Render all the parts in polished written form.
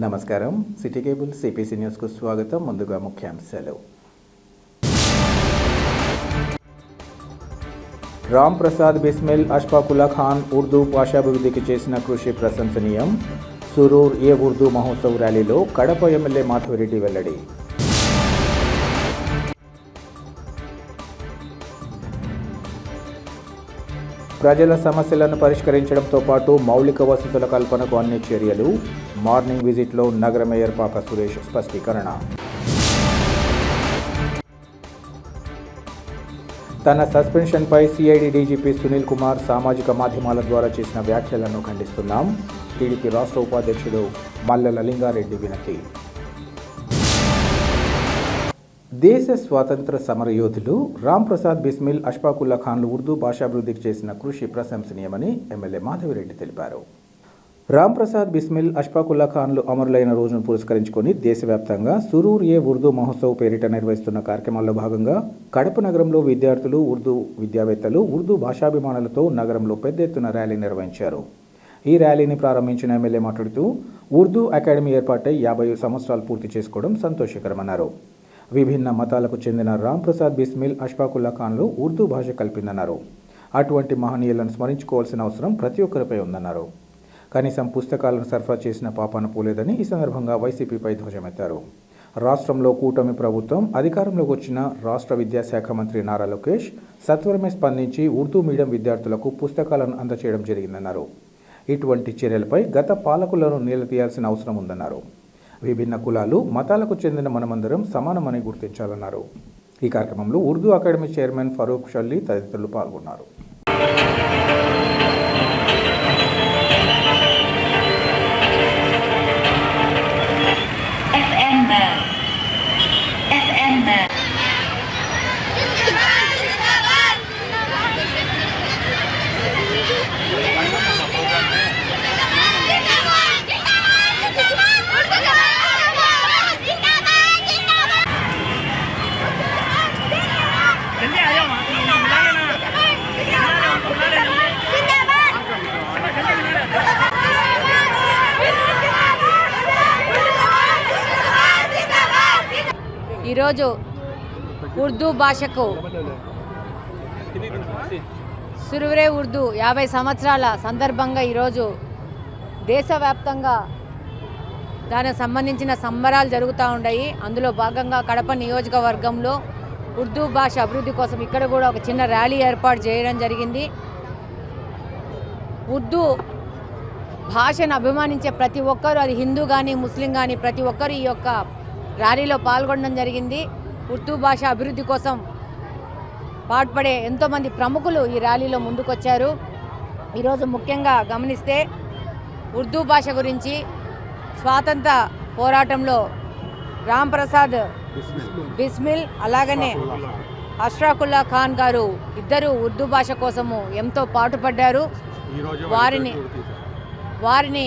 నమస్కారం. City cable CPC న్యూస్కు స్వాగతం. ముందుగా ముఖ్యాంశాలు. రామ్ ప్రసాద్ బిస్మిల్ అష్ఫాకుల్లా ఖాన్ ఉర్దూ భాషాభివృద్ధికి చేసిన కృషి ప్రశంసనీయం. సురూర్ ఏ ఉర్దూ మహోత్సవ్ ర్యాలీలో కడప ఎమ్మెల్యే మాధవిరెడ్డి వెల్లడి. ప్రజల సమస్యలను పరిష్కరించడంతో పాటు మౌలిక వసతుల కల్పనకు అన్ని చర్యలు. మార్నింగ్ విజిట్లో నగర మేయర్ పాక సురేష్ స్పష్టీకరణ. తన సస్పెన్షన్పై సిఐడి డీజీపీ సునీల్ కుమార్ సామాజిక మాధ్యమాల ద్వారా చేసిన వ్యాఖ్యలను ఖండిస్తున్నాం. టీడీపీ రాష్ట్ర ఉపాధ్యక్షుడు మల్లెల లింగారెడ్డి వినతి. దేశ స్వాతంత్ర సమరయోధులు రామ్ ప్రసాద్ బిస్మిల్ అష్ఫాకుల్లా ఖాన్లు ఉర్దూ భాషాభివృద్ధికి చేసిన కృషి ప్రశంసనీయమని ఎమ్మెల్యే మాధవిరెడ్డి తెలిపారు. రామ్ ప్రసాద్ బిస్మిల్ అష్ఫాకుల్లా ఖాన్లు అమరులైన రోజును పురస్కరించుకొని దేశవ్యాప్తంగా సురూర్ ఏ ఉర్దూ మహోత్సవ్ పేరిట నిర్వహిస్తున్న కార్యక్రమాల్లో భాగంగా కడప నగరంలో విద్యార్థులు, ఉర్దూ విద్యావేత్తలు, ఉర్దూ భాషాభిమానులతో నగరంలో పెద్ద ఎత్తున ర్యాలీ నిర్వహించారు. ఈ ర్యాలీని ప్రారంభించిన ఎమ్మెల్యే మాట్లాడుతూ ఉర్దూ అకాడమీ ఏర్పాటై 50 సంవత్సరాలు పూర్తి చేసుకోవడం సంతోషకరమన్నారు. విభిన్న మతాలకు చెందిన రామ్ ప్రసాద్ బిస్మిల్ అష్ఫాకుల్లా ఖాన్లు ఉర్దూ భాష కల్పిందన్నారు. అటువంటి మహనీయులను స్మరించుకోవాల్సిన అవసరం ప్రతి ఒక్కరిపై ఉందన్నారు. కనీసం పుస్తకాలను సరఫరా చేసిన పాపాన పోలేదని ఈ సందర్భంగా వైసీపీపై ధ్వజమెత్తారు. రాష్ట్రంలో కూటమి ప్రభుత్వం అధికారంలోకి వచ్చిన రాష్ట్ర విద్యాశాఖ మంత్రి నారా లోకేష్ సత్వరమే స్పందించి ఉర్దూ మీడియం విద్యార్థులకు పుస్తకాలను అందజేయడం జరిగిందన్నారు. ఇటువంటి చర్యలపై గత పాలకులను నిలదీయాల్సిన అవసరం ఉందన్నారు. విభిన్న కులాలు, మతాలకు చెందిన మనమందరం సమానమని గుర్తించాలన్నారు. ఈ కార్యక్రమంలో ఉర్దూ అకాడమీ చైర్మన్ ఫరూక్ షల్లీ తదితరులు పాల్గొన్నారు. ఈరోజు ఉర్దూ భాషకు సురువరే ఉర్దూ 50 సంవత్సరాల సందర్భంగా ఈరోజు దేశవ్యాప్తంగా దానికి సంబంధించిన సంబరాలు జరుగుతూ ఉన్నాయి. అందులో భాగంగా కడప నియోజకవర్గంలో ఉర్దూ భాష అభివృద్ధి కోసం ఇక్కడ కూడా ఒక చిన్న ర్యాలీ ఏర్పాటు చేయడం జరిగింది. ఉర్దూ భాషను అభిమానించే ప్రతి ఒక్కరూ, అది హిందూ కానీ ముస్లిం కానీ ప్రతి ఒక్కరు ఈ యొక్క ర్యాలీలో పాల్గొనడం జరిగింది. ఉర్దూ భాష అభివృద్ధి కోసం పాటుపడే ఎంతోమంది ప్రముఖులు ఈ ర్యాలీలో ముందుకొచ్చారు. ఈరోజు ముఖ్యంగా గమనిస్తే ఉర్దూ భాష గురించి స్వాతంత్ర పోరాటంలో రామ్ ప్రసాద్ బిస్మిల్ అలాగనే అష్ఫాకుల్లా ఖాన్ గారు ఇద్దరు ఉర్దూ భాష కోసము ఎంతో పాటుపడ్డారు. వారిని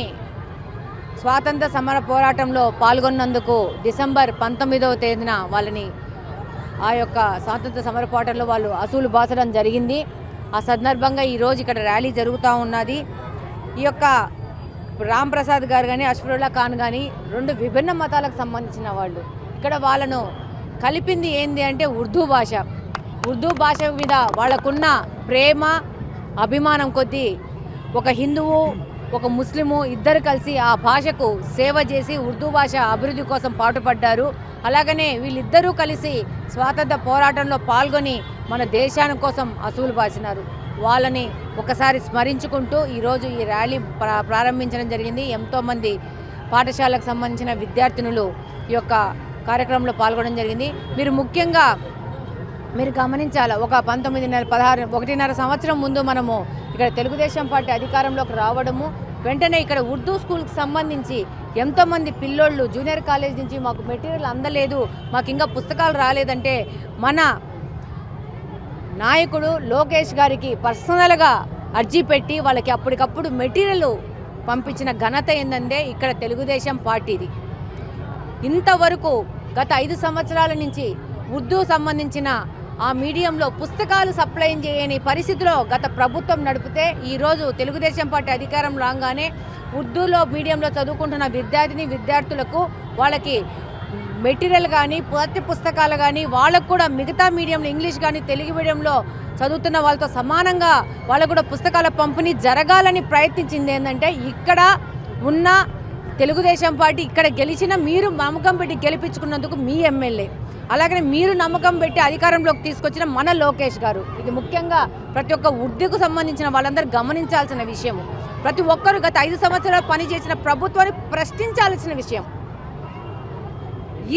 స్వాతంత్ర సమర పోరాటంలో పాల్గొన్నందుకు డిసెంబర్ 19వ తేదీన వాళ్ళని ఆ యొక్క స్వాతంత్ర సమర పోరాటంలో వాళ్ళు అసూలు బాసడం జరిగింది. ఆ సందర్భంగా ఈరోజు ఇక్కడ ర్యాలీ జరుగుతూ ఉన్నది. ఈ యొక్క రామ్ ప్రసాద్ గారు కానీ అష్ఫాకుల్లా ఖాన్ కానీ రెండు విభిన్న మతాలకు సంబంధించిన వాళ్ళు. ఇక్కడ వాళ్ళను కలిపింది ఏంది అంటే ఉర్దూ భాష. ఉర్దూ భాష మీద వాళ్ళకున్న ప్రేమ, అభిమానం కొద్దీ ఒక హిందువు, ఒక ముస్లిము ఇద్దరు కలిసి ఆ భాషకు సేవ చేసి ఉర్దూ భాష అభివృద్ధి కోసం పాటుపడ్డారు. అలాగనే వీళ్ళిద్దరూ కలిసి స్వాతంత్ర పోరాటంలో పాల్గొని మన దేశాని కోసం అసూలు బాసినారు. వాళ్ళని ఒకసారి స్మరించుకుంటూ ఈరోజు ఈ ర్యాలీ ప్రారంభించడం జరిగింది. ఎంతోమంది పాఠశాలకు సంబంధించిన విద్యార్థినులు ఈ యొక్క కార్యక్రమంలో పాల్గొనడం జరిగింది. ముఖ్యంగా మీరు గమనించాలి, ఒక 1.5 సంవత్సరం ముందు మనము ఇక్కడ తెలుగుదేశం పార్టీ అధికారంలోకి రావడము, వెంటనే ఇక్కడ ఉర్దూ స్కూల్కి సంబంధించి ఎంతోమంది పిల్లోళ్ళు జూనియర్ కాలేజ్ నుంచి మాకు మెటీరియల్ అందలేదు, మాకు ఇంకా పుస్తకాలు రాలేదంటే మన నాయకుడు లోకేష్ గారికి పర్సనల్గా అర్జీ పెట్టి వాళ్ళకి అప్పటికప్పుడు మెటీరియల్ పంపించిన ఘనత ఏంటంటే ఇక్కడ తెలుగుదేశం పార్టీది. ఇంతవరకు గత 5 సంవత్సరాల నుంచి ఉర్దూ సంబంధించిన ఆ మీడియంలో పుస్తకాలు సప్లై చేయని పరిస్థితిలో గత ప్రభుత్వం నడిపితే ఈరోజు తెలుగుదేశం పార్టీ అధికారం రాగానే ఉర్దూలో మీడియంలో చదువుకుంటున్న విద్యార్థులకు వాళ్ళకి మెటీరియల్ కానీ పాఠ్య పుస్తకాలు కానీ వాళ్ళకు కూడా మిగతా మీడియంలో ఇంగ్లీష్ కానీ తెలుగు మీడియంలో చదువుతున్న వాళ్ళతో సమానంగా వాళ్ళకు కూడా పుస్తకాల పంపిణీ జరగాలని ప్రయత్నించింది. ఏంటంటే ఇక్కడ ఉన్న తెలుగుదేశం పార్టీ ఇక్కడ గెలిచిన మీరు నమ్మకం పెట్టి గెలిపించుకున్నందుకు మీ ఎమ్మెల్యే, అలాగనే మీరు నమ్మకం పెట్టి అధికారంలోకి తీసుకొచ్చిన మన లోకేష్ గారు. ఇది ముఖ్యంగా ప్రతి ఒక్క ఉర్దూకు సంబంధించిన వాళ్ళందరూ గమనించాల్సిన విషయం. ప్రతి ఒక్కరు గత 5 సంవత్సరాలు పనిచేసిన ప్రభుత్వాన్ని ప్రశ్నించాల్సిన విషయం.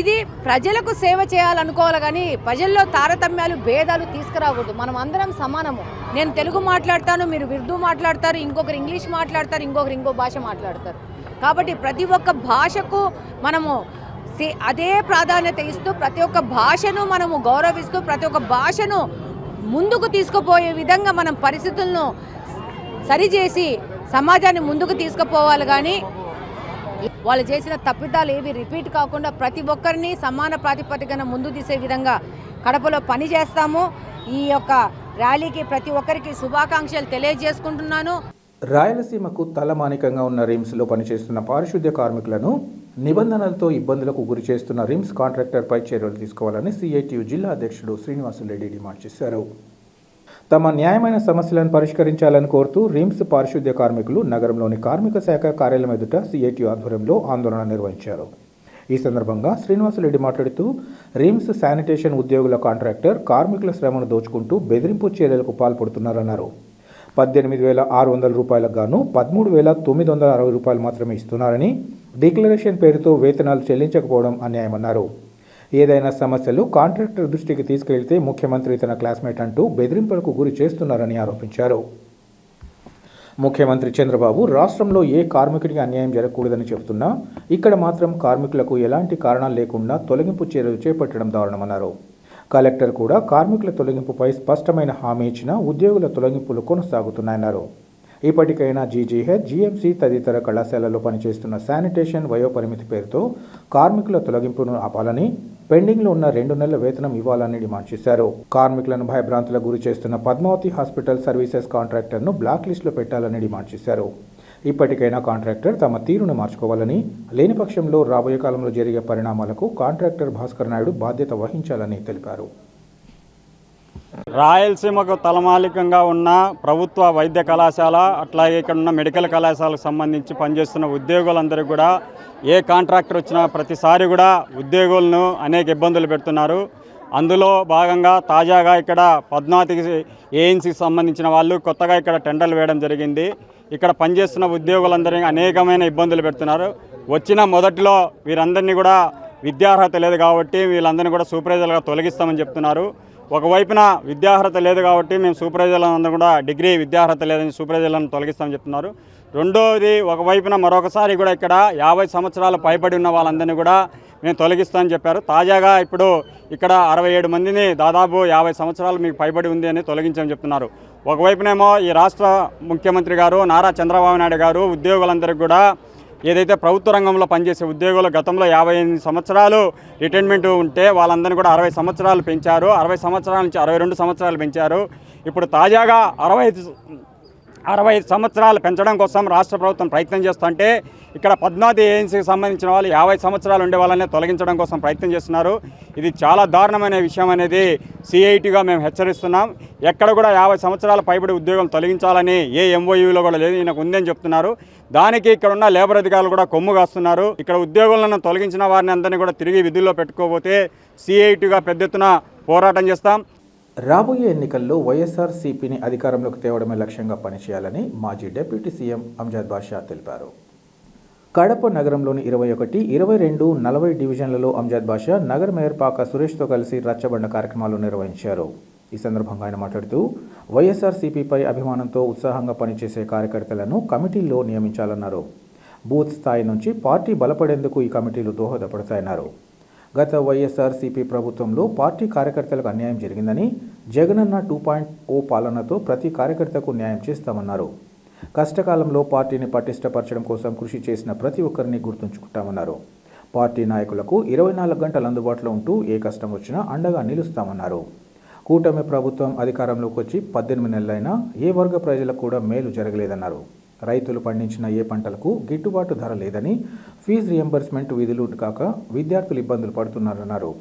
ఇది ప్రజలకు సేవ చేయాలనుకోవాలి కానీ ప్రజల్లో తారతమ్యాలు భేదాలు తీసుకురాకూడదు. మనం అందరం సమానము. నేను తెలుగు మాట్లాడతాను, మీరు ఉర్దూ మాట్లాడతారు, ఇంకొకరు ఇంగ్లీష్ మాట్లాడతారు, ఇంకొకరు ఇంకో భాష మాట్లాడతారు. కాబట్టి ప్రతి ఒక్క భాషకు మనము అదే ప్రాధాన్యత ఇస్తూ ప్రతి ఒక్క భాషను మనము గౌరవిస్తూ ప్రతి ఒక్క భాషను ముందుకు తీసుకుపోయే విధంగా మనం పరిస్థితులను సరిచేసి సమాజాన్ని ముందుకు తీసుకుపోవాలి. కానీ వాళ్ళు చేసిన తప్పిదాలు ఏవి రిపీట్ కాకుండా ప్రతి ఒక్కరిని సమాన ప్రాతిపదికన ముందు తీసే విధంగా కడపలో పని చేస్తాము. ఈ యొక్క ర్యాలీకి ప్రతి ఒక్కరికి శుభాకాంక్షలు తెలియజేసుకుంటున్నాను. రాయలసీమకు తలమానికంగా ఉన్న రిమ్స్లో పనిచేస్తున్న పారిశుద్ధ్య కార్మికులను నిబంధనలతో ఇబ్బందులకు గురి చేస్తున్న రిమ్స్ కాంట్రాక్టర్పై చర్యలు తీసుకోవాలని సిఐటియు జిల్లా అధ్యక్షుడు శ్రీనివాసులరెడ్డి డిమాండ్ చేశారు. తమ న్యాయమైన సమస్యలను పరిష్కరించాలని కోరుతూ రిమ్స్ పారిశుద్ధ్య కార్మికులు నగరంలోని కార్మిక శాఖ కార్యాలయం ఎదుట సిఐటియు ఆధ్వర్యంలో ఆందోళన నిర్వహించారు. ఈ సందర్భంగా శ్రీనివాసులరెడ్డి మాట్లాడుతూ రిమ్స్ శానిటేషన్ ఉద్యోగుల కాంట్రాక్టర్ కార్మికుల శ్రమను దోచుకుంటూ బెదిరింపు చర్యలకు పాల్పడుతున్నారన్నారు. 18,600 రూపాయలకు గాను 13,960 రూపాయలు మాత్రమే ఇస్తున్నారని, డిక్లరేషన్ పేరుతో వేతనాలు చెల్లించకపోవడం అన్యాయమన్నారు. ఏదైనా సమస్యలు కాంట్రాక్టర్ దృష్టికి తీసుకెళ్తే ముఖ్యమంత్రి తన క్లాస్మేట్ అంటూ బెదిరింపులకు గురి చేస్తున్నారని ఆరోపించారు. ముఖ్యమంత్రి చంద్రబాబు రాష్ట్రంలో ఏ కార్మికుడికి అన్యాయం జరగకూడదని చెబుతున్నా ఇక్కడ మాత్రం కార్మికులకు ఎలాంటి కారణాలు లేకుండా తొలగింపు చర్యలు చేపట్టడం దారుణమన్నారు. కలెక్టర్ కూడా కార్మికుల తొలగింపుపై స్పష్టమైన హామీ ఇచ్చినా ఉద్యోగుల తొలగింపులు కొనసాగుతున్నాయన్నారు. ఇప్పటికైనా జీజీహెచ్, జీఎంసీ తదితర కళాశాలల్లో పనిచేస్తున్న శానిటేషన్ వయోపరిమితి పేరుతో కార్మికుల తొలగింపును ఆపాలని, పెండింగ్లో ఉన్న 2 నెలల వేతనం ఇవ్వాలని డిమాండ్ చేశారు. కార్మికులను భయభ్రాంతులకు గురి చేస్తున్న పద్మావతి హాస్పిటల్ సర్వీసెస్ కాంట్రాక్టర్ను బ్లాక్ లిస్టులో పెట్టాలని డిమాండ్ చేశారు. ఇప్పటికైనా కాంట్రాక్టర్ తమ తీరును మార్చుకోవాలని, లేని పక్షంలో రాబోయే కాలంలో జరిగే పరిణామాలకు కాంట్రాక్టర్ భాస్కర్ నాయుడు బాధ్యత వహించాలని తెలిపారు. రాయలసీమకు తలమాలికంగా ఉన్న ప్రభుత్వ వైద్య కళాశాల, అట్లాగే ఇక్కడ ఉన్న మెడికల్ కళాశాలకు సంబంధించి పనిచేస్తున్న ఉద్యోగులందరూ కూడా ఏ కాంట్రాక్టర్ వచ్చినా ప్రతిసారి కూడా ఉద్యోగులను అనేక ఇబ్బందులు పెడుతున్నారు. అందులో భాగంగా తాజాగా ఇక్కడ పద్మావతికి ఏఎన్సీకి సంబంధించిన వాళ్ళు కొత్తగా ఇక్కడ టెండర్లు వేయడం జరిగింది. ఇక్కడ పనిచేస్తున్న ఉద్యోగులందరినీ అనేకమైన ఇబ్బందులు పెడుతున్నారు. వచ్చిన మొదట్లో వీరందరినీ కూడా విద్యార్హత లేదు కాబట్టి వీళ్ళందరినీ కూడా సూపర్వైజర్లుగా తొలగిస్తామని చెప్తున్నారు. ఒకవైపున విద్యార్హత లేదు కాబట్టి మేము సూపర్వైజర్లందరూ కూడా డిగ్రీ విద్యార్హత లేదని సూపర్వైజర్లను తొలగిస్తామని చెప్తున్నారు. రెండోది, ఒకవైపున మరొకసారి కూడా ఇక్కడ 50 సంవత్సరాలు పైబడి ఉన్న వాళ్ళందరినీ కూడా మేము తొలగిస్తామని చెప్పారు. తాజాగా ఇప్పుడు ఇక్కడ 67 మందిని దాదాపు 50 సంవత్సరాలు మీకు పైబడి ఉంది అని తొలగించమని చెప్తున్నారు. ఒకవైపునేమో ఈ రాష్ట్ర ముఖ్యమంత్రి గారు నారా చంద్రబాబు నాయుడు గారు ఉద్యోగులందరికీ కూడా ఏదైతే ప్రభుత్వ రంగంలో పనిచేసే ఉద్యోగులు గతంలో 58 సంవత్సరాలు రిటైర్మెంట్ ఉంటే వాళ్ళందరినీ కూడా 60 సంవత్సరాలు పెంచారు. 60 సంవత్సరాల నుంచి 62 సంవత్సరాలు పెంచారు. ఇప్పుడు తాజాగా 65 సంవత్సరాలు పెంచడం కోసం రాష్ట్ర ప్రభుత్వం ప్రయత్నం చేస్తుంటే ఇక్కడ పద్మావతి ఏజెన్సీకి సంబంధించిన వాళ్ళు 50 సంవత్సరాలు ఉండే వాళ్ళనే తొలగించడం కోసం ప్రయత్నం చేస్తున్నారు. ఇది చాలా దారుణమైన విషయం అనేది సిఐటిగా మేము హెచ్చరిస్తున్నాం. ఎక్కడ కూడా 50 సంవత్సరాల పైబడి ఉద్యోగం తొలగించాలని ఏ ఎంఓయూలో కూడా లేదు, ఈయనకు ఉందని చెప్తున్నారు. దానికి ఇక్కడ ఉన్న లేబర్ అధికారులు కూడా కొమ్ము కాస్తున్నారు. ఇక్కడ ఉద్యోగులను తొలగించిన వారిని అందరినీ కూడా తిరిగి విధుల్లో పెట్టుకోకపోతే సిఐటిగా పెద్ద ఎత్తున పోరాటం చేస్తాం. రాబోయే ఎన్నికల్లో వైఎస్ఆర్సీపీని అధికారంలోకి తేవడమే లక్ష్యంగా పనిచేయాలని మాజీ డిప్యూటీ సీఎం అంజద్ బాషా తెలిపారు. కడప నగరంలోని 21, 22, 40 డివిజన్లలో అంజద్ బాషా నగర మేయర్ పాక సురేష్తో కలిసి రచ్చబండ కార్యక్రమాలు నిర్వహించారు. ఈ సందర్భంగా ఆయన మాట్లాడుతూ వైఎస్ఆర్సీపీపై అభిమానంతో ఉత్సాహంగా పనిచేసే కార్యకర్తలను కమిటీల్లో నియమించాలన్నారు. బూత్ స్థాయి నుంచి పార్టీ బలపడేందుకు ఈ కమిటీలు దోహదపడతాయన్నారు. గత వైఎస్ఆర్సీపీ ప్రభుత్వంలో పార్టీ కార్యకర్తలకు అన్యాయం జరిగిందని, జగనన్న 2.0 పాలనతో ప్రతి కార్యకర్తకు న్యాయం చేస్తామన్నారు. కష్టకాలంలో పార్టీని పటిష్టపరచడం కోసం కృషి చేసిన ప్రతి ఒక్కరిని గుర్తుంచుకుంటామన్నారు. పార్టీ నాయకులకు 24 గంటలు అందుబాటులో ఉంటూ ఏ కష్టం వచ్చినా అండగా నిలుస్తామన్నారు. కూటమి ప్రభుత్వం అధికారంలోకి వచ్చి 18 నెలలైనా ఏ వర్గ ప్రజలకు కూడా మేలు జరగలేదన్నారు. రైతులు పండించిన ఏ పంటలకు గిట్టుబాటు ధర లేదని, ఫీజు రియంబర్స్మెంట్ విధులు కాక విద్యార్థులు ఇబ్బందులు పడుతున్నారన్నారు.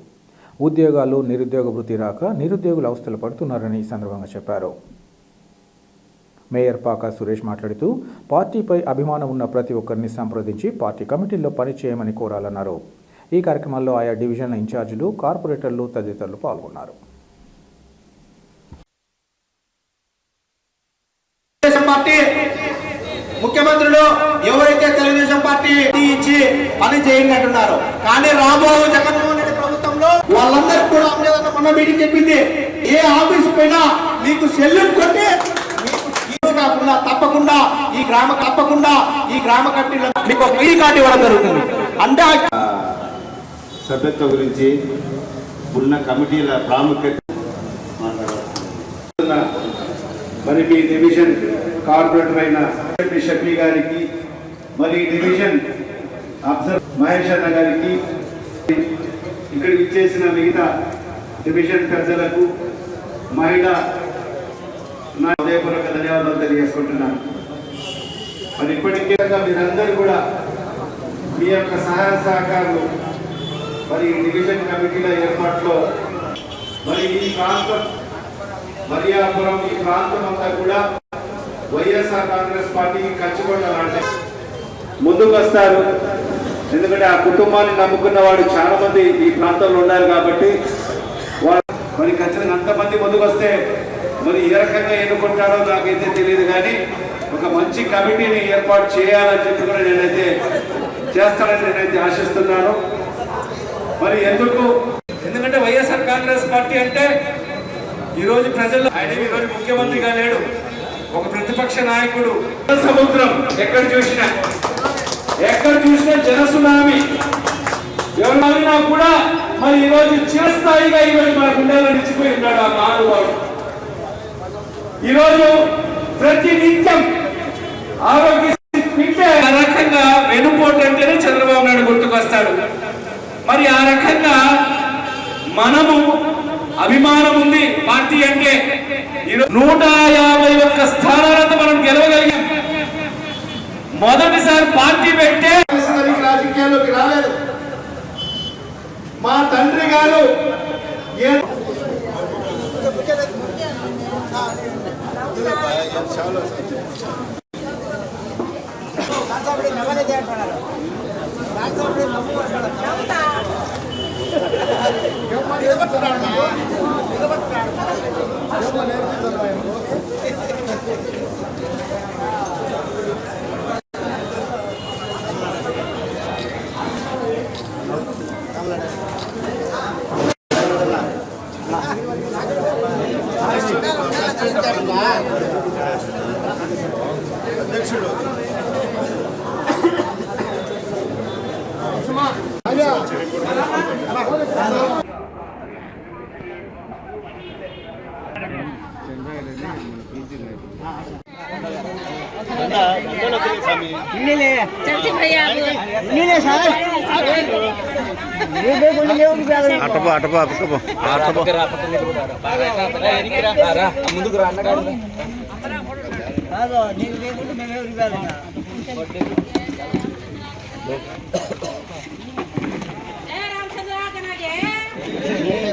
ఉద్యోగాలు, నిరుద్యోగ వృత్తి రాక నిరుద్యోగులు అవస్థలు పడుతున్నారని ఈ సందర్భంగా చెప్పారు. మేయర్ పాకా సురేష్ మాట్లాడుతూ పార్టీపై అభిమానం ఉన్న ప్రతి ఒక్కరిని సంప్రదించి పార్టీ కమిటీల్లో పనిచేయమని కోరాలన్నారు. ఈ కార్యక్రమంలో ఆయా డివిజన్ల ఇన్ఛార్జీలు, కార్పొరేటర్లు తదితరులు పాల్గొన్నారు. ముఖ్యమంత్రులు ఎవరైతే తెలుగుదేశం పార్టీ ఇచ్చి పని చేయండి అంటున్నారు, కానీ రాబోయే జగన్మోహన్ రెడ్డి ప్రభుత్వంలో వాళ్ళందరూ కూడా మొన్న మీటింగ్ చెప్పింది, ఏ ఆఫీస్ పైన మీకు సెల్యూట్ కొట్టి కాకుండా తప్పకుండా ఈ గ్రామ కమిటీలో మీకు ఒక ఈ కార్డు ఇవ్వడం జరుగుతుంది. అంటే సభ్యత్వం గురించి ఉన్న కమిటీల ప్రాముఖ్యత మాట్లాడుతున్నా. మరి మీ డివిజన్ కార్పొరేటర్ అయిన షఫీ గారికి, మరి డివిజన్ అఫ్సర్ మహేష్ అన్న గారికి, ఇక్కడికి ఇచ్చేసిన మిగతా డివిజన్ పెద్దలకు, మహిళా హృదయపూర్వక ధన్యవాదాలు తెలియజేసుకుంటున్నాను. మరి ఇప్పటికే మీరందరూ కూడా మీ యొక్క సహాయ సహకారాలు మరి డివిజన్ కమిటీల ఏర్పాటులో మరి ఈ ప్రాంతం మరియాపురం ఈ ప్రాంతం అంతా కూడా వైఎస్ఆర్ కాంగ్రెస్ పార్టీకి ఖచ్చితంగా ముందుకు వస్తారు. ఎందుకంటే ఆ కుటుంబాన్ని నమ్ముకున్న వాడు చాలా మంది ఈ ప్రాంతంలో ఉన్నారు కాబట్టి వాడు మరి ఖచ్చితంగా అంతమంది ముందుకు వస్తే మరి ఏ రకంగా ఎన్నుకుంటాడో నాకైతే తెలియదు, కానీ ఒక మంచి కమిటీని ఏర్పాటు చేయాలని చెప్పి కూడా నేనైతే చేస్తానని నేనైతే ఆశిస్తున్నాను. మరి ఎందుకంటే వైఎస్ఆర్ కాంగ్రెస్ పార్టీ అంటే ఈరోజు ప్రజలు, ఆయన ఈరోజు ముఖ్యమంత్రిగా లేడు, ఒక ప్రతిపక్ష నాయకుడు. సముద్రం ఎక్కడ చూసినా జనసునామీ ఎవరినా కూడా మరి ఈరోజు చిరస్థాయిగా ఈరోజు మన గుండెల్లో నిలిచిపోయి ఉన్నాడు ఆ మహానుభావుడు. ఈరోజు ప్రతి నిత్యం ఆరోగ్య రకంగా వెనుపోటు అంటేనే చంద్రబాబు నాయుడు గుర్తుకొస్తాడు. మరి ఆ రకంగా మనము అభిమానం ఉంది పార్టీ అంటే. 151 స్థానాలతో మనం గెలవగలిగాం. మొదటిసారి పార్టీ పెట్టే రాజకీయాల్లోకి రాలేదు. మా తండ్రి గారు ముందుకు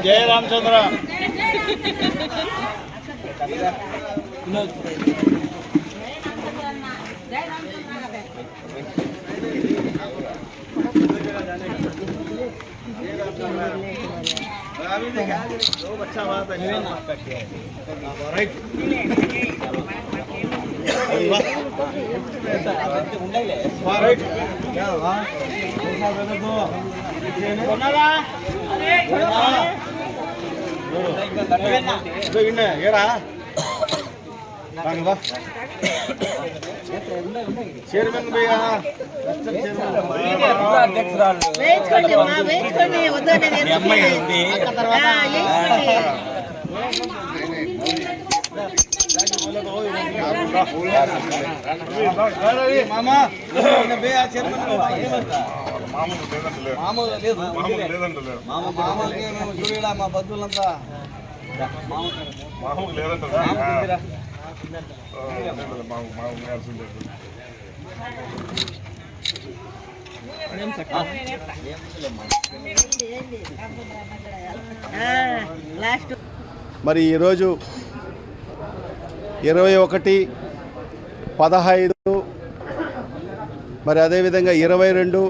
జయ రామచంద్ర अच्छा बात है राइट राइट क्या हुआ చైర్మన్ మామా మా బంధువులంతా మామూలు లేదంటారా మరి ఈరోజు 21, 15 మరి అదేవిధంగా 22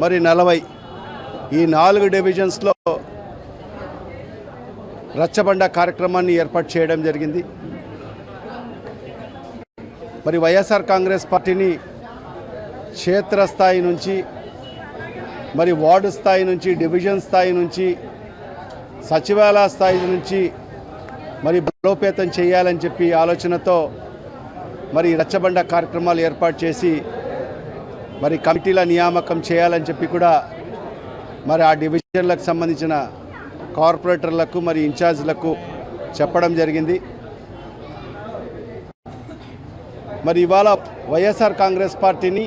మరి 40 ఈ 4 డివిజన్స్లో రచ్చబండ కార్యక్రమాన్ని ఏర్పాటు చేయడం జరిగింది. మరి వైఎస్ఆర్ కాంగ్రెస్ పార్టీని క్షేత్రస్థాయి నుంచి మరి వార్డు స్థాయి నుంచి డివిజన్ స్థాయి నుంచి సచివాలయ స్థాయి నుంచి మరి బలోపేతం చేయాలని చెప్పి ఆలోచనతో మరి రచ్చబండ కార్యక్రమాలు ఏర్పాటు చేసి మరి కమిటీల నియామకం చేయాలని చెప్పి కూడా మరి ఆ డివిజన్లకు సంబంధించిన కార్పొరేటర్లకు మరి ఇన్ఛార్జ్లకు చెప్పడం జరిగింది. మరి ఇవాళ వైఎస్ఆర్ కాంగ్రెస్ పార్టీని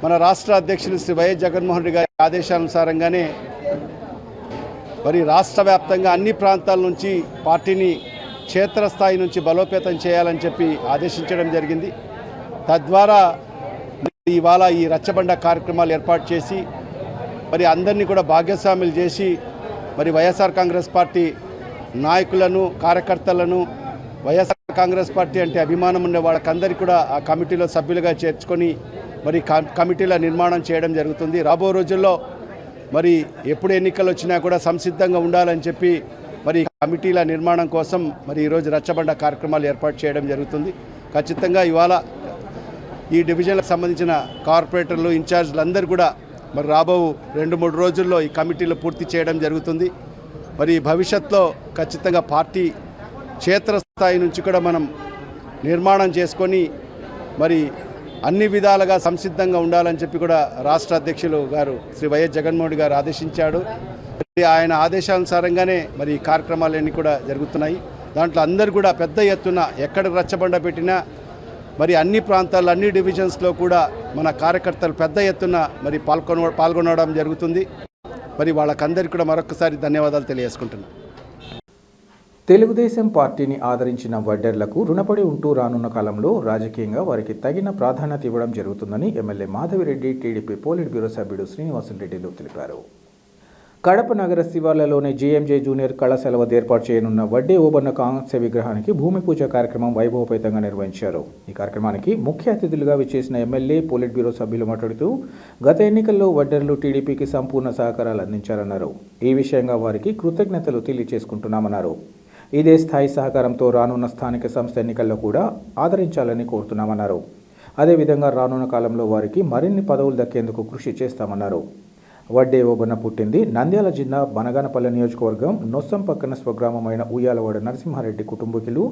మన రాష్ట్ర అధ్యక్షులు శ్రీ వైఎస్ జగన్మోహన్ రెడ్డి గారి ఆదేశానుసారంగానే మరి రాష్ట్ర వ్యాప్తంగా అన్ని ప్రాంతాల నుంచి పార్టీని క్షేత్రస్థాయి నుంచి బలోపేతం చేయాలని చెప్పి ఆదేశించడం జరిగింది. తద్వారా ఇవాళ ఈ రచ్చబండ కార్యక్రమాలు ఏర్పాటు చేసి మరి అందరినీ కూడా భాగస్వాములు చేసి మరి వైఎస్ఆర్ కాంగ్రెస్ పార్టీ నాయకులను కార్యకర్తలను వైఎస్ఆర్ కాంగ్రెస్ పార్టీ అంటే అభిమానం ఉండే వాళ్ళకందరికీ కూడా ఆ కమిటీలో సభ్యులుగా చేర్చుకొని మరి కమిటీల నిర్మాణం చేయడం జరుగుతుంది. రాబో రోజుల్లో మరి ఎప్పుడు ఎన్నికలు వచ్చినా కూడా సంసిద్ధంగా ఉండాలని చెప్పి మరి కమిటీల నిర్మాణం కోసం మరి ఈరోజు రచ్చబండ కార్యక్రమాలు ఏర్పాటు చేయడం జరుగుతుంది. ఖచ్చితంగా ఇవాళ ఈ డివిజన్లకు సంబంధించిన కార్పొరేటర్లు ఇన్ఛార్జ్లు అందరూ కూడా మరి రాబో 2-3 రోజుల్లో ఈ కమిటీలు పూర్తి చేయడం జరుగుతుంది. మరి భవిష్యత్తులో ఖచ్చితంగా పార్టీ క్షేత్రస్థాయి నుంచి కూడా మనం నిర్మాణం చేసుకొని మరి అన్ని విధాలుగా సంసిద్ధంగా ఉండాలని చెప్పి కూడా రాష్ట్ర అధ్యక్షులు గారు శ్రీ వైఎస్ జగన్మోహన్ రెడ్డి గారు ఆదేశించాడు. ఆయన ఆదేశానుసారంగానే మరి ఈ కార్యక్రమాలన్నీ కూడా జరుగుతున్నాయి. దాంట్లో అందరూ కూడా పెద్ద ఎత్తున ఎక్కడ రచ్చబండ పెట్టినా మరి అన్ని ప్రాంతాల్లో అన్ని డివిజన్స్లో కూడా మన కార్యకర్తలు పెద్ద ఎత్తున మరి పాల్గొనడం జరుగుతుంది. మరి వాళ్ళకందరికీ కూడా మరొకసారి ధన్యవాదాలు తెలియజేసుకుంటున్నాను. తెలుగుదేశం పార్టీని ఆదరించిన వడ్డెర్లకు రుణపడి ఉంటూ రానున్న కాలంలో రాజకీయంగా వారికి తగిన ప్రాధాన్యత ఇవ్వడం జరుగుతుందని MLA Madhavi Reddy TDP polit bureau సభ్యుడు శ్రీనివాసులరెడ్డిలు తెలిపారు. కడప నగర శివార్లలోని జేఎంజే జూనియర్ కళాశాల వద్ద ఏర్పాటు చేయనున్న వడ్డే ఓబన్న కాంస్య విగ్రహానికి భూమి పూజ కార్యక్రమం వైభవపేతంగా నిర్వహించారు. ఈ కార్యక్రమానికి ముఖ్య అతిథులుగా విచ్చేసిన ఎమ్మెల్యే పోలిట్ బ్యూరో సభ్యులు మాట్లాడుతూ గత ఎన్నికల్లో వడ్డెర్లు టీడీపీకి సంపూర్ణ సహకారాలు అందించారన్నారు. ఈ విషయంగా వారికి కృతజ్ఞతలు తెలియజేసుకుంటున్నామన్నారు. ఇదే స్థాయి సహకారంతో రానున్న స్థానిక సంస్థ ఎన్నికల్లో కూడా ఆదరించాలని కోరుతున్నామన్నారు. అదేవిధంగా రానున్న కాలంలో వారికి మరిన్ని పదవులు దక్కేందుకు కృషి చేస్తామన్నారు. వడ్డే ఓబన్న పుట్టింది నంద్యాల జిల్లా బనగానపల్లె నియోజకవర్గం నొస్సం పక్కన స్వగ్రామమైన ఉయ్యాలవాడ నరసింహారెడ్డి కుటుంబీకులు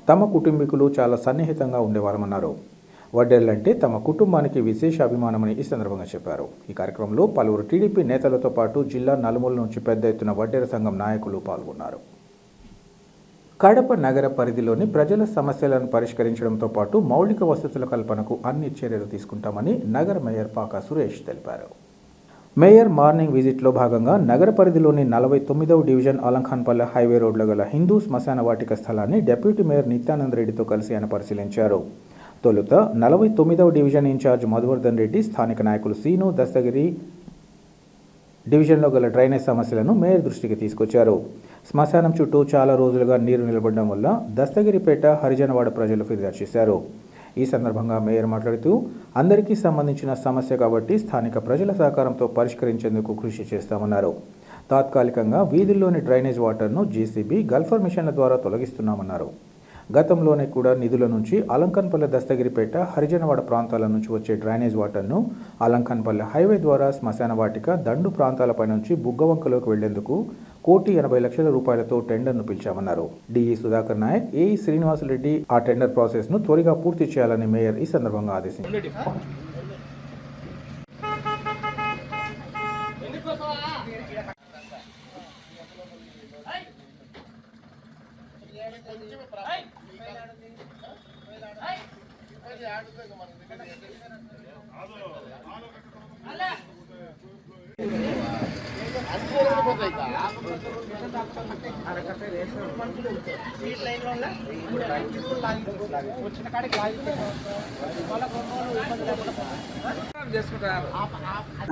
తమ కుటుంబీకులు చాలా సన్నిహితంగా ఉండేవారమన్నారు. వడ్డేర్లంటే తమ కుటుంబానికి విశేష అభిమానమని ఈ సందర్భంగా చెప్పారు. ఈ కార్యక్రమంలో పలువురు టీడీపీ నేతలతో పాటు జిల్లా నలుమూల నుంచి పెద్ద ఎత్తున వడ్డేర సంఘం నాయకులు పాల్గొన్నారు. కడప నగర పరిధిలోని ప్రజల సమస్యలను పరిష్కరించడంతో పాటు మౌలిక వసతుల కల్పనకు అన్ని చర్యలు తీసుకుంటామని నగర మేయర్ పాకా సురేష్ తెలిపారు. మేయర్ మార్నింగ్ విజిట్లో భాగంగా నగర పరిధిలోని 49వ డివిజన్ అలంఖాన్పల్లె హైవే రోడ్లో గల హిందూ శ్మశాన వాటిక స్థలాన్ని డిప్యూటీ మేయర్ నిత్యానంద్ రెడ్డితో కలిసి ఆయన పరిశీలించారు. తొలుత 49వ డివిజన్ ఇన్ఛార్జ్ మధువర్ధన్ రెడ్డి, స్థానిక నాయకులు సీను, దస్తగిరి డివిజన్లో గల డ్రైనేజ్ సమస్యలను మేయర్ దృష్టికి తీసుకొచ్చారు. శ్మశానం చుట్టూ చాలా రోజులుగా నీరు నిలబడడం వల్ల దస్తగిరిపేట, హరిజనవాడ ప్రజలు ఫిర్యాదు చేశారు. ఈ సందర్భంగా మేయర్ మాట్లాడుతూ అందరికీ సంబంధించిన సమస్య కాబట్టి స్థానిక ప్రజల సహకారంతో పరిష్కరించేందుకు కృషి చేస్తామన్నారు. తాత్కాలికంగా వీధుల్లోని డ్రైనేజ్ వాటర్ను జేసీబీ, గల్ఫర్ మిషన్ల ద్వారా తొలగిస్తున్నామన్నారు. గతంలోనే కూడా నిధుల నుంచి అలంకన్పల్లె, దస్తగిరిపేట, హరిజనవాడ ప్రాంతాల నుంచి వచ్చే డ్రైనేజ్ వాటర్ను అలంకన్పల్లె హైవే ద్వారా శ్మశాన వాటిక, దండు ప్రాంతాలపై నుంచి బుగ్గవంకలోకి వెళ్లేందుకు 1,80,00,000 రూపాయలతో టెండర్ను పిలిచామన్నారు. డిఈ సుధాకర్ నాయక్, ఏఈ శ్రీనివాసులరెడ్డి ఆ టెండర్ ప్రాసెస్ను త్వరగా పూర్తి చేయాలని మేయర్ ఈ సందర్భంగా ఆదేశించారు.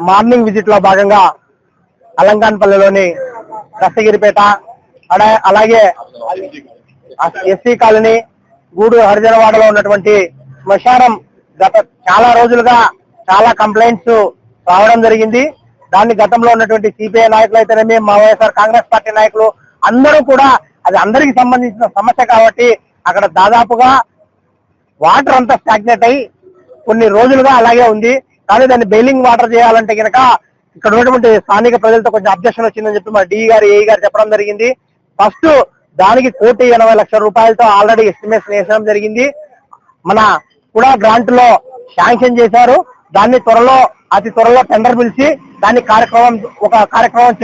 మార్నింగ్ విజిట్ లో భాగంగా అలంకాన్పల్లిలోని దస్తగిరిపేట అలాగే ఎస్సీ కాలనీ గూడూరు హరిజనవాడలో ఉన్నటువంటి శ్మశానం గత చాలా రోజులుగా చాలా కంప్లైంట్స్ రావడం జరిగింది. దాన్ని గతంలో ఉన్నటువంటి సిపిఐ నాయకులు అయితేనేమి, మా వైఎస్ఆర్ కాంగ్రెస్ పార్టీ నాయకులు అందరూ కూడా అది అందరికి సంబంధించిన సమస్య కాబట్టి అక్కడ దాదాపుగా వాటర్ అంతా స్టాగ్నేట్ అయి కొన్ని రోజులుగా అలాగే ఉంది. కానీ దాన్ని బెయిలింగ్ వాటర్ చేయాలంటే కనుక ఇక్కడ ఉన్నటువంటి స్థానిక ప్రజలతో కొంచెం అబ్జెక్షన్ వచ్చిందని చెప్పి మా డిఈ గారు, ఏఈ గారు చెప్పడం జరిగింది. ఫస్ట్ దానికి 1,80,00,000 రూపాయలతో ఆల్రెడీ ఎస్టిమేషన్ వేసడం జరిగింది. మన కూడా గ్రాంట్ లో శాంక్షన్ చేశారు. దాన్ని అతి త్వరలో టెండర్ పిలిచి దాన్ని ఒక కార్యక్రమం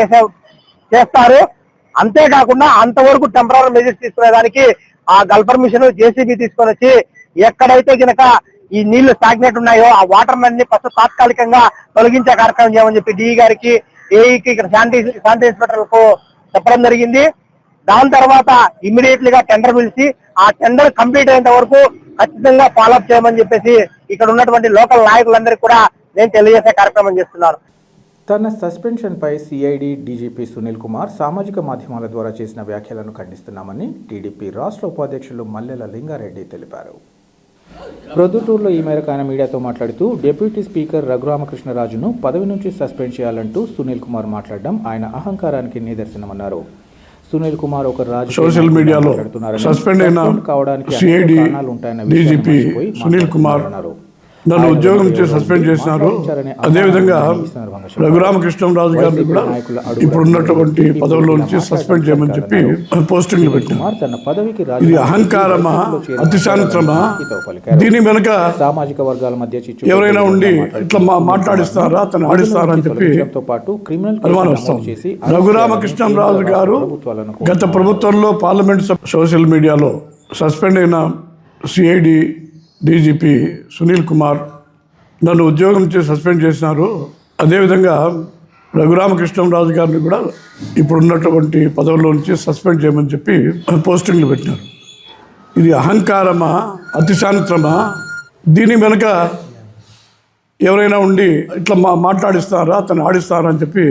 చేస్తారు. అంతేకాకుండా అంతవరకు టెంపరరీ మెజర్స్ తీసుకునేదానికి ఆ గల్ఫర్ మిషన్ జేసీబీ తీసుకొని వచ్చి ఎక్కడైతే కనుక ఈ నీళ్లు స్టాగ్నేట్ ఉన్నాయో ఆ వాటర్ అన్ని ఫస్ట్ తాత్కాలికంగా తొలగించే కార్యక్రమం చేయమని చెప్పి డిఈ గారికి, ఏఈకి, ఇక్కడ శానిటరీ ఇన్స్పెక్టర్లకు చెప్పడం జరిగింది. దాని తర్వాత ఇమ్మీడియట్లీ గా టెండర్ పిలిచి ఆ టెండర్ కంప్లీట్ అయ్యేంత వరకు ఖచ్చితంగా ఫాలోఅప్ చేయమని చెప్పేసి ఇక్కడ ఉన్నటువంటి లోకల్ నాయకులందరికీ కూడా నేను తెలియజేసే కార్యక్రమం చేస్తున్నాను. తన సస్పెన్షన్పై సిఐడి డీజీపీ సునీల్ కుమార్ సామాజిక మాధ్యమాల ద్వారా చేసిన వ్యాఖ్యలను ఖండిస్తున్నామని టీడీపీ రాష్ట్ర ఉపాధ్యక్షులు మల్లెల లింగారెడ్డి తెలిపారు. ప్రొద్దుటూరులో ఈ మేరకు ఆయన మీడియాతో మాట్లాడుతూ డిప్యూటీ స్పీకర్ రఘురామకృష్ణరాజును పదవి నుంచి సస్పెండ్ చేయాలంటూ సునీల్ కుమార్ మాట్లాడడం ఆయన అహంకారానికి నిదర్శనమన్నారు. సునీల్ కుమార్ ఒక సోషల్ మీడియాలో సస్పెండ్ అయిన సిఐడి డీజీపీ సునీల్ కుమార్ నన్ను ఉద్యోగం నుంచి సస్పెండ్ చేసినారు. అదేవిధంగా రఘురామకృష్ణరాజు గారిని కూడా ఇప్పుడున్నటువంటి పదవుల్లో నుంచి సస్పెండ్ చేయమని చెప్పి పోస్టింగ్లు పెట్టినారు. ఇది అహంకారమా, అతిశాంతమా? దీని వెనుక సామాజిక వర్గాల మధ్య ఎవరైనా ఉండి ఇట్లా మాట్లాడిస్తారా, అతను ఆడిస్తారా అని చెప్పి అనుమానం వస్తుంది. రఘురామకృష్ణరాజు గారు గత ప్రభుత్వంలో పార్లమెంట్ సోషల్ మీడియాలో సస్పెండ్ అయిన సిఐడి డీజీపీ సునీల్ కుమార్ నన్ను ఉద్యోగం నుంచి సస్పెండ్ చేసినారు. అదేవిధంగా రఘురామకృష్ణరాజు గారిని కూడా ఇప్పుడున్నటువంటి పదవుల్లో నుంచి సస్పెండ్ చేయమని చెప్పి పోస్టింగ్లు పెట్టినారు. ఇది అహంకారమా, అతిశాంతమా? దీని వెనుక ఎవరైనా ఉండి ఇట్లా మాట్లాడిస్తారా, అతను ఆడిస్తారా అని చెప్పి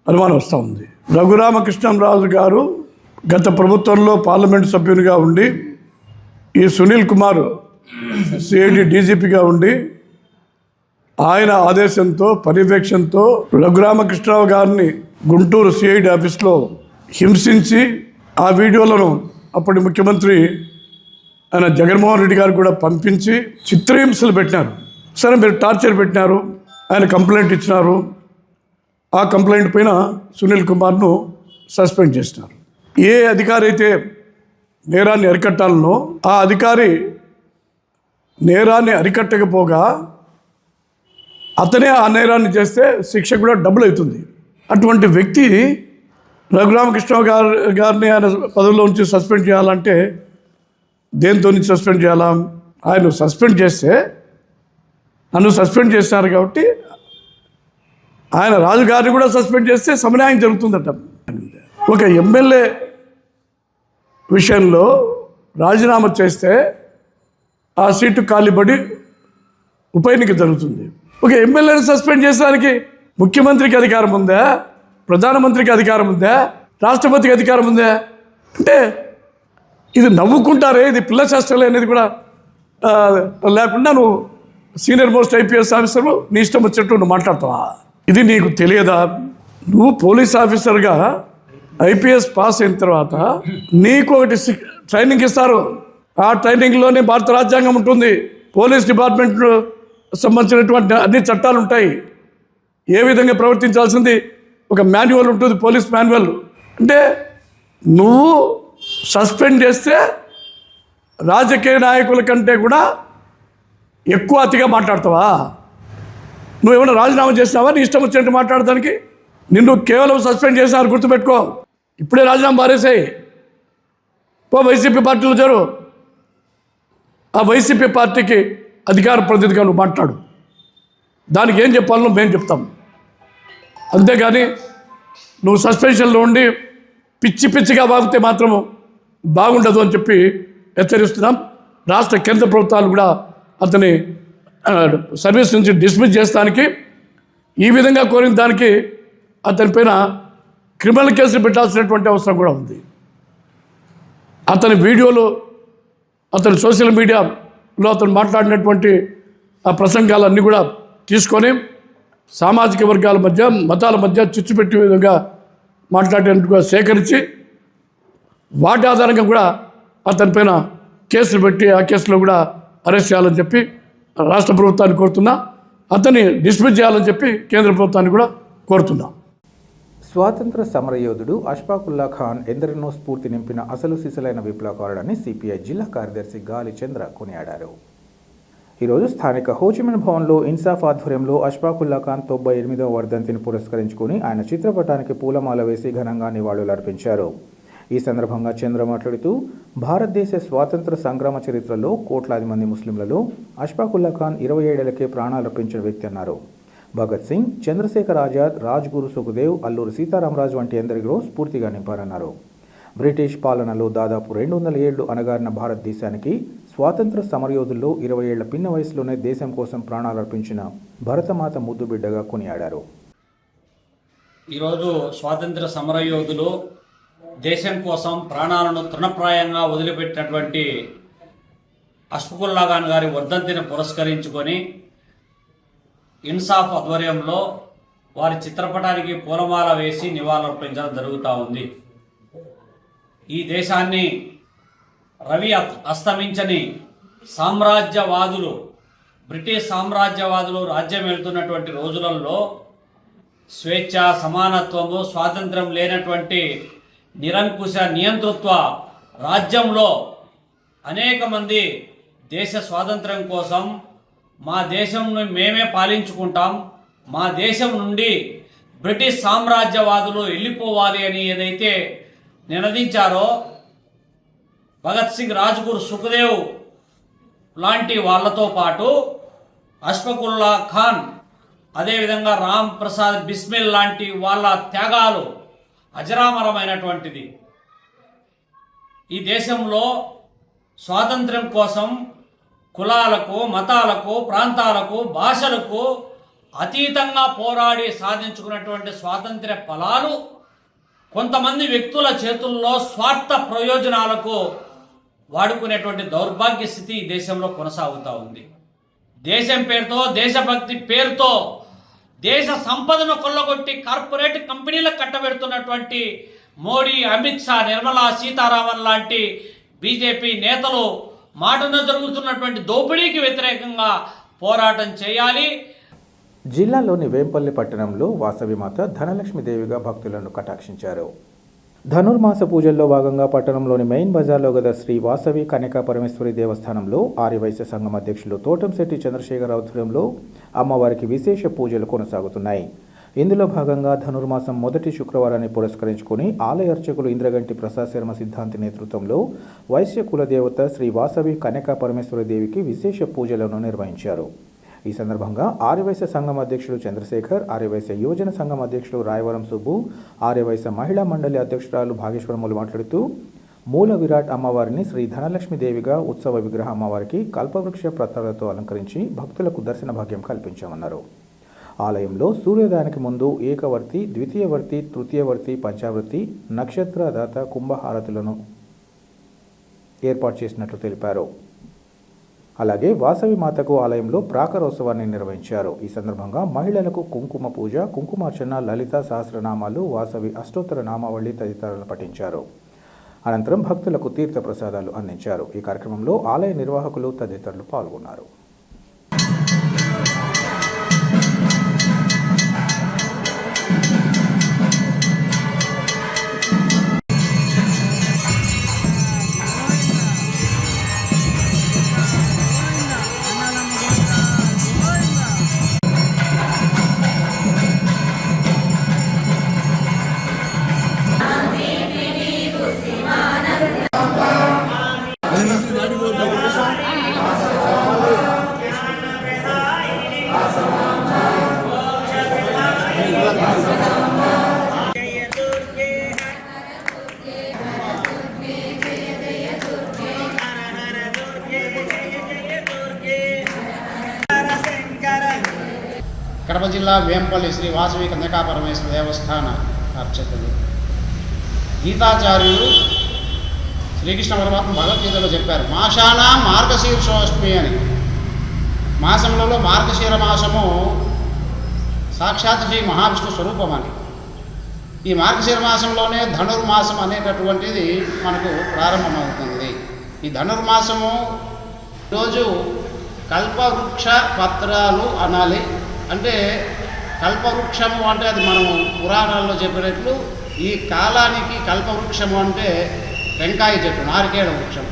అనుమానం వస్తూ ఉంది. రఘురామకృష్ణరాజు గారు గత ప్రభుత్వంలో పార్లమెంట్ సభ్యునిగా ఉండి, ఈ సునీల్ కుమార్ సిఐడి డీజీపీగా ఉండి ఆయన ఆదేశంతో, పర్యవేక్షణతో రఘురామకృష్ణరావు గారిని గుంటూరు సిఐడి ఆఫీస్లో హింసించి ఆ వీడియోలను అప్పటి ముఖ్యమంత్రి ఆయన జగన్మోహన్ రెడ్డి గారు కూడా పంపించి చిత్రహింసలు పెట్టినారు. సరే, మీరు టార్చర్ పెట్టినారు, ఆయన కంప్లైంట్ ఇచ్చినారు. ఆ కంప్లైంట్ పైన సునీల్ కుమార్ను సస్పెండ్ చేసినారు. ఏ అధికారి అయితే నేరాన్ని అరికట్టాలనో ఆ అధికారి నేరాన్ని అరికట్టకపోగా అతనే ఆ నేరాన్ని చేస్తే శిక్ష కూడా డబుల్ అవుతుంది. అటువంటి వ్యక్తి రఘురామకృష్ణ గారిని ఆయన పదవిలో నుంచి సస్పెండ్ చేయాలంటే దేంతో నుంచి సస్పెండ్ చేయాలా? ఆయన సస్పెండ్ చేస్తే, నన్ను సస్పెండ్ చేస్తారు కాబట్టి ఆయన రాజుగారిని కూడా సస్పెండ్ చేస్తే సమన్యాయం జరుగుతుందట. ఒక ఎమ్మెల్యే విషయంలో రాజీనామా చేస్తే ఆ సీటు ఖాళీపడి ఉప ఎన్నిక జరుగుతుంది. ఒక ఎమ్మెల్యేని సస్పెండ్ చేసడానికి ముఖ్యమంత్రికి అధికారం ఉందా? ప్రధానమంత్రికి అధికారం ఉందా? రాష్ట్రపతికి అధికారం ఉందా? అంటే ఇది నవ్వుకుంటారే, ఇది పిల్ల శాస్త్రాలు అనేది కూడా లేకుండా నువ్వు సీనియర్ మోస్ట్ ఐపీఎస్ ఆఫీసర్ నీ ఇష్టం వచ్చేట్టు నువ్వు మాట్లాడతావా? ఇది నీకు తెలియదా? నువ్వు పోలీస్ ఆఫీసర్గా ఐపీఎస్ పాస్ అయిన తర్వాత నీకు ఒకటి ట్రైనింగ్ ఇస్తారు. ఆ ట్రైనింగ్లోనే భారత రాజ్యాంగం ఉంటుంది, పోలీస్ డిపార్ట్మెంట్ సంబంధించినటువంటి అన్ని చట్టాలు ఉంటాయి, ఏ విధంగా ప్రవర్తించాల్సింది ఒక మాన్యువల్ ఉంటుంది, పోలీస్ మాన్యువల్. అంటే నువ్వు సస్పెండ్ చేస్తే రాజకీయ నాయకుల కంటే కూడా ఎక్కువ అతిగా మాట్లాడతావా? నువ్వేమైనా రాజీనామా చేసినావా నీ ఇష్టం వచ్చినట్టు మాట్లాడడానికి? నిన్ను కేవలం సస్పెండ్ చేసినారు, గుర్తుపెట్టుకో. ఇప్పుడే రాజీనామా మారేసాయి, పో వైసీపీ పార్టీలో చేరు. ఆ వైసీపీ పార్టీకి అధికార ప్రతినిధిగా నువ్వు మాట్లాడు, దానికి ఏం చెప్పాలనో మేము చెప్తాం. అంతేగాని నువ్వు సస్పెన్షన్లో ఉండి పిచ్చిగా వాగితే మాత్రము బాగుండదు అని చెప్పి హెచ్చరిస్తున్నాం. రాష్ట్ర కేంద్ర ప్రభుత్వాలు కూడా అతని సర్వీస్ నుంచి డిస్మిస్ చేస్తానికి ఈ విధంగా కోరిన దానికి అతని పైన క్రిమినల్ కేసులు పెట్టాల్సినటువంటి అవసరం కూడా ఉంది. అతని వీడియోలు, అతని సోషల్ మీడియాలో అతను మాట్లాడినటువంటి ఆ ప్రసంగాలన్నీ కూడా తీసుకొని సామాజిక వర్గాల మధ్య, మతాల మధ్య చిచ్చు పెట్టే విధంగా మాట్లాడేందుకు సేకరించి వాటి ఆధారంగా కూడా అతని పైన కేసులు పెట్టి ఆ కేసులో కూడా అరెస్ట్ చేయాలని చెప్పి రాష్ట్ర ప్రభుత్వాన్ని కోరుతున్నా. అతన్ని డిస్మిస్ చేయాలని చెప్పి కేంద్ర ప్రభుత్వాన్ని కూడా కోరుతున్నాం. స్వాతంత్ర సమరయోధుడు అష్ఫాకుల్లా ఖాన్ ఎందరినో స్ఫూర్తి నింపిన అసలు సిసలైన విప్లవకారుడని సిపిఐ జిల్లా కార్యదర్శి గాలి చంద్ర కొనియాడారు. ఈరోజు స్థానిక హోచిమిన్ భవన్లో ఇన్సాఫ్ ఆధ్వర్యంలో అష్ఫాకుల్లా ఖాన్ 98వ వర్ధంతిని పురస్కరించుకుని ఆయన చిత్రపటానికి పూలమాల వేసి ఘనంగా నివాళులర్పించారు. ఈ సందర్భంగా చంద్ర మాట్లాడుతూ భారతదేశ స్వాతంత్ర సంగ్రామ చరిత్రలో కోట్లాది మంది ముస్లింలలో అష్ఫాకుల్లా ఖాన్ 27 ఏళ్లకే ప్రాణాలర్పించిన వ్యక్తి అన్నారు. భగత్ సింగ్, చంద్రశేఖర్ ఆజాద్, రాజ్గురు సుఖదేవ్, అల్లూరి సీతారామరాజు వంటి ఎందరికో స్ఫూర్తిగా నింపారన్నారు. బ్రిటిష్ పాలనలో దాదాపు 200 ఏళ్లు అణగారిన భారతదేశానికి స్వాతంత్ర సమరయోధుల్లో 20 ఏళ్ల పిన్న వయసులోనే దేశం కోసం ప్రాణాలర్పించిన భరతమాత ముద్దు బిడ్డగా కొనియాడారు. ఈరోజు స్వాతంత్ర సమరయోధులు దేశం కోసం ప్రాణాలను తృణప్రాయంగా వదిలిపెట్టినటువంటి అష్ఫాకుల్లా ఖాన్ గారి వర్ధంతిని పురస్కరించుకొని ఇన్సాఫ్ ఆధ్వర్యంలో వారి చిత్రపటానికి పూలమాల వేసి నివాళులర్పించడం జరుగుతూ ఉంది. ఈ దేశాన్ని రవి అస్తమించని సామ్రాజ్యవాదులు, బ్రిటిష్ సామ్రాజ్యవాదులు రాజ్యం వెళ్తున్నటువంటి రోజులలో స్వేచ్ఛ, సమానత్వము, స్వాతంత్రం లేనటువంటి నిరంకుశ నియంతృత్వ రాజ్యంలో అనేక మంది దేశ స్వాతంత్రం కోసం మా దేశంను మేమే పాలించుకుంటాం, మా దేశం నుండి బ్రిటిష్ సామ్రాజ్యవాదులు వెళ్ళిపోవాలి అని ఏదైతే నినదించారో, భగత్ సింగ్, రాజ్గురు సుఖదేవ్ లాంటి వాళ్ళతో పాటు అష్ఫాకుల్లా ఖాన్, అదేవిధంగా రామ్ ప్రసాద్ బిస్మిల్ లాంటి వాళ్ళ త్యాగాలు అజరామరమైనటువంటిది. ఈ దేశంలో స్వాతంత్ర్యం కోసం కులాలకు, మతాలకు, ప్రాంతాలకు, భాషలకు అతీతంగా పోరాడి సాధించుకున్నటువంటి స్వాతంత్ర్య ఫలాలు కొంతమంది వ్యక్తుల చేతుల్లో స్వార్థ ప్రయోజనాలకు వాడుకునేటువంటి దౌర్భాగ్య స్థితి ఈ దేశంలో కొనసాగుతూ ఉంది. దేశం పేరుతో, దేశభక్తి పేరుతో దేశ సంపదను కొల్లగొట్టి కార్పొరేట్ కంపెనీలకు కట్టబెడుతున్నటువంటి మోడీ, అమిత్ షా, నిర్మలా సీతారామన్ లాంటి బీజేపీ నేతలు మాటన జరుగుతున్నటువంటి దోపిడీకి వ్యతిరేకంగా పోరాటం చేయాలి. జిల్లాలోని వేంపల్లి పట్టణంలో వాసవిమాత ధనలక్ష్మీదేవిగా భక్తులను కటాక్షించారు. ధనుర్మాస పూజల్లో భాగంగా పట్టణంలోని మెయిన్ బజార్లో గల శ్రీ వాసవి కన్యకా పరమేశ్వరి దేవస్థానంలో ఆర్యవైశ్య సంఘం అధ్యక్షులు తోటంశెట్టి చంద్రశేఖర్ ఆధ్వర్యంలో అమ్మవారికి విశేష పూజలు కొనసాగుతున్నాయి. ఇందులో భాగంగా ధనుర్మాసం మొదటి శుక్రవారాన్ని పురస్కరించుకుని ఆలయ అర్చకులు ఇంద్రగంటి ప్రసాద్ శర్మ సిద్ధాంతి నేతృత్వంలో వైశ్య కులదేవత శ్రీ వాసవి కన్యకా పరమేశ్వరి దేవికి విశేష పూజలను నిర్వహించారు. ఈ సందర్భంగా ఆర్యవైశ్య సంఘం అధ్యక్షులు చంద్రశేఖర్, ఆర్యవైశ్య యువజన సంఘం అధ్యక్షులు రాయవరం సుబ్బు, ఆర్యవైశ్య మహిళా మండలి అధ్యక్షురాలు భాగేశ్వరములు మాట్లాడుతూ మూల విరాట్ అమ్మవారిని శ్రీ ధనలక్ష్మీదేవిగా ఉత్సవ విగ్రహ అమ్మవారికి కల్పవృక్ష పత్రాలతో అలంకరించి భక్తులకు దర్శన భాగ్యం కల్పించామన్నారు. ఆలయంలో సూర్యోదయానికి ముందు ఏకవర్తి, ద్వితీయవర్తి, తృతీయవర్తి, పంచావర్తి, నక్షత్రదాత కుంభహారతులను ఏర్పాటు చేసినట్లు తెలిపారు. అలాగే వాసవి మాతకు ఆలయంలో ప్రాకారోత్సవాన్ని నిర్వహించారు. ఈ సందర్భంగా మహిళలకు కుంకుమ పూజ, కుంకుమార్చన, లలిత సహస్రనామాలు, వాసవి అష్టోత్తర నామావళి తదితరాలను పఠించారు. అనంతరం భక్తులకు తీర్థ ప్రసాదాలు అందించారు. ఈ కార్యక్రమంలో ఆలయ నిర్వాహకులు తదితరులు పాల్గొన్నారు. కడప జిల్లా వేంపల్లి శ్రీ వాసవి కన్యకా పరమేశ్వర దేవస్థాన అర్చకులు. గీతాచార్యులు శ్రీకృష్ణ పరమాత్మ భగవద్గీతలో చెప్పారు, మాషాన మార్గశీర్షోష్మి అని. మాసములలో మార్గశీర మాసము సాక్షాత్ శ్రీ మహావిష్ణు స్వరూపం అని. ఈ మార్గశీర మాసంలోనే ధనుర్మాసం అనేటటువంటిది మనకు ప్రారంభమవుతుంది. ఈ ధనుర్మాసము రోజు కల్పవృక్ష పత్రాలు అనాలి. అంటే కల్పవృక్షము అంటే అది మనము పురాణాల్లో చెప్పినట్లు ఈ కాలానికి కల్పవృక్షము అంటే టెంకాయ చెట్టు, నారికేళ వృక్షం.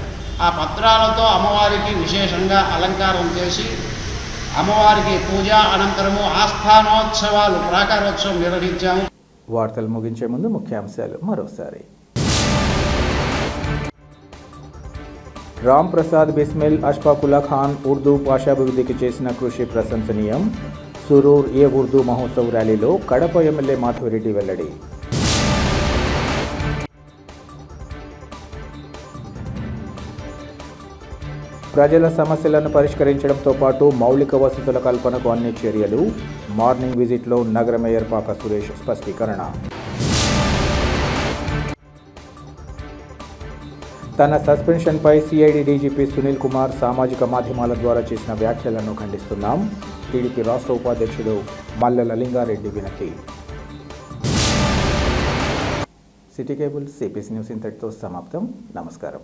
ఆ పత్రాలతో అమ్మవారికి విశేషంగా అలంకారం చేసి అమ్మవారికి పూజ అనంతరము ఆస్థానోత్సవాలు ప్రాకారోత్సవం నిర్వహించాము. వార్తలు ముగించే ముందు ముఖ్యాంశాలు మరోసారి. రామ్ ప్రసాద్ బిస్మిల్ అష్ఫాకుల్లా ఖాన్ ఉర్దూ భాషాభివృద్ధికి చేసిన కృషి ప్రశంసనీయం. సురూర్ ఏ ఉర్దూ మహోత్సవ్ ర్యాలీలో కడప ఎమ్మెల్యే మాధవిరెడ్డి వెల్లడి. ప్రజల సమస్యలను పరిష్కరించడంతో పాటు మౌలిక వసతుల కల్పనకు అన్ని చర్యలు. మార్నింగ్ విజిట్లో నగర మేయర్ పాక సురేష్ స్పష్టీకరణ. తన సస్పెన్షన్పై సిఐడి డీజీపీ సునీల్ కుమార్ సామాజిక మాధ్యమాల ద్వారా చేసిన వ్యాఖ్యలను ఖండిస్తున్నాం. టీడీపీ రాష్ట్ర ఉపాధ్యక్షుడు మల్లెల లింగారెడ్డి వినతి. సిటీ కేబుల్ సిపిసి న్యూస్ ఇంతటితో సమాప్తం. నమస్కారం.